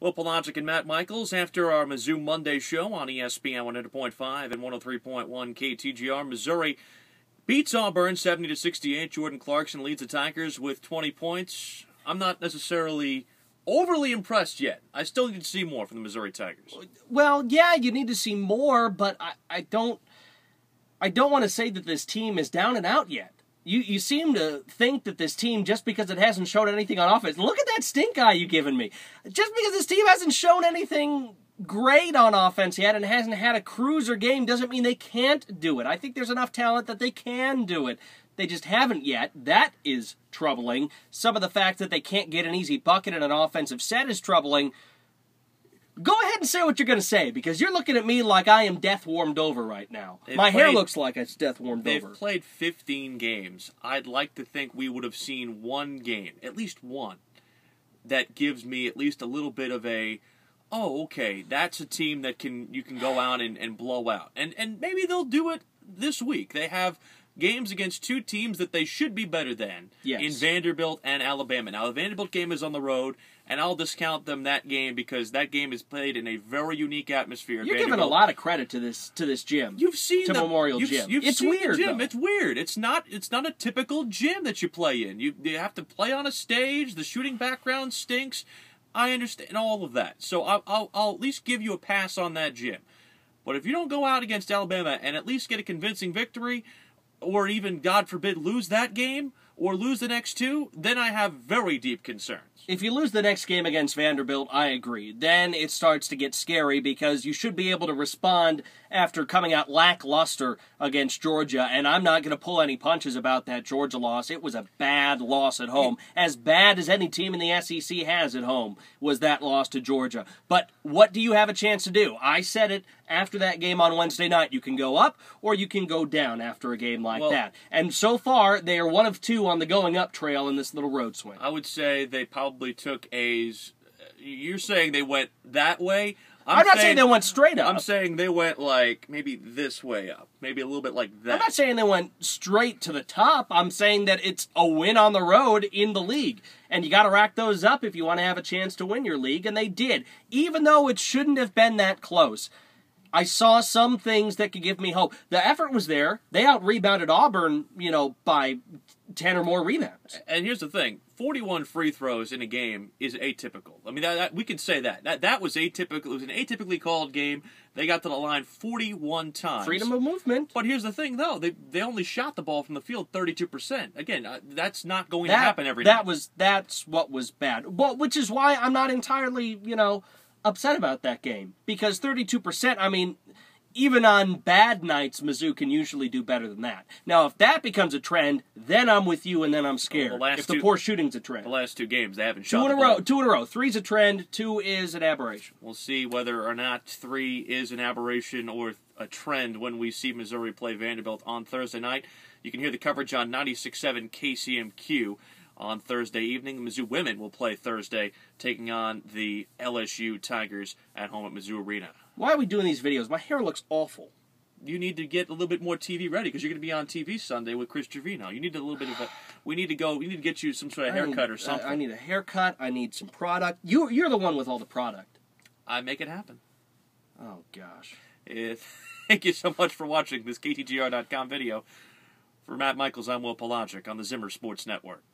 Well, Palaszczuk and Matt Michaels, after our Mizzou Monday show on ESPN 100.5 and 103.1 KTGR, Missouri beats Auburn 70-68. Jordan Clarkson leads the Tigers with 20 points. I'm not necessarily overly impressed yet. I still need to see more from the Missouri Tigers. Well, yeah, you need to see more, but I don't want to say that this team is down and out yet. You seem to think that this team, just because it hasn't shown anything on offense, look at that stink eye you've given me. Just because this team hasn't shown anything great on offense yet and hasn't had a cruiser game doesn't mean they can't do it. I think there's enough talent that they can do it. They just haven't yet. That is troubling. Some of the fact that they can't get an easy bucket in an offensive set is troubling. Go ahead and say what you're going to say, because you're looking at me like I am death warmed over right now. My hair looks like it's death warmed over. They've played 15 games. I'd like to think we would have seen one game, at least one, that gives me at least a little bit of a, oh, okay, that's a team that you can go out and blow out. And maybe they'll do it this week. They have games against two teams that they should be better than in Vanderbilt and Alabama. Now, the Vanderbilt game is on the road, and I'll discount them that game because that game is played in a very unique atmosphere. You're giving a lot of credit to this gym. You've seen to Memorial Gym. It's weird. Gym. It's weird. It's not a typical gym that you play in. You have to play on a stage. The shooting background stinks. I understand all of that. So I'll at least give you a pass on that gym. But if you don't go out against Alabama and at least get a convincing victory, or even, God forbid, lose that game, or lose the next two, then I have very deep concerns. If you lose the next game against Vanderbilt, I agree. Then it starts to get scary because you should be able to respond after coming out lackluster against Georgia, and I'm not going to pull any punches about that Georgia loss. It was a bad loss at home. As bad as any team in the SEC has at home was that loss to Georgia. But what do you have a chance to do? I said it after that game on Wednesday night. You can go up or you can go down after a game like that. And so far, they are one of two on the going up trail in this little road swing. I would say they probably took A's. You're saying they went that way? I'm not saying they went straight up. I'm saying they went like maybe this way up. Maybe a little bit like that. I'm not saying they went straight to the top. I'm saying that it's a win on the road in the league. And you got to rack those up if you want to have a chance to win your league. And they did. Even though it shouldn't have been that close. I saw some things that could give me hope. The effort was there. They out-rebounded Auburn, by 10 or more rebounds. And here's the thing. 41 free throws in a game is atypical. I mean, we can say that. That was atypical. It was an atypically called game. They got to the line 41 times. Freedom of movement. But here's the thing, though. They only shot the ball from the field 32%. Again, that's not going to happen every night. That's what was bad. Well, which is why I'm not entirely, upset about that game. Because 32%, I mean, even on bad nights, Mizzou can usually do better than that. Now, if that becomes a trend, then I'm with you and then I'm scared. If the poor shooting's a trend. The last two games, they haven't shot Two in a row. Three's a trend, two is an aberration. We'll see whether or not three is an aberration or a trend when we see Missouri play Vanderbilt on Thursday night. You can hear the coverage on 96.7 KCMQ. On Thursday evening, the Mizzou women will play Thursday, taking on the LSU Tigers at home at Mizzou Arena. Why are we doing these videos? My hair looks awful. You need to get a little bit more TV ready because you're going to be on TV Sunday with Chris Trevino. You need a little bit of a. We need to get you some sort of haircut or something. I need a haircut. I need some product. You're the one with all the product. I make it happen. Oh gosh. Thank you so much for watching this KTGR.com video. For Matt Michaels, I'm Will Palaszczuk on the Zimmer Sports Network.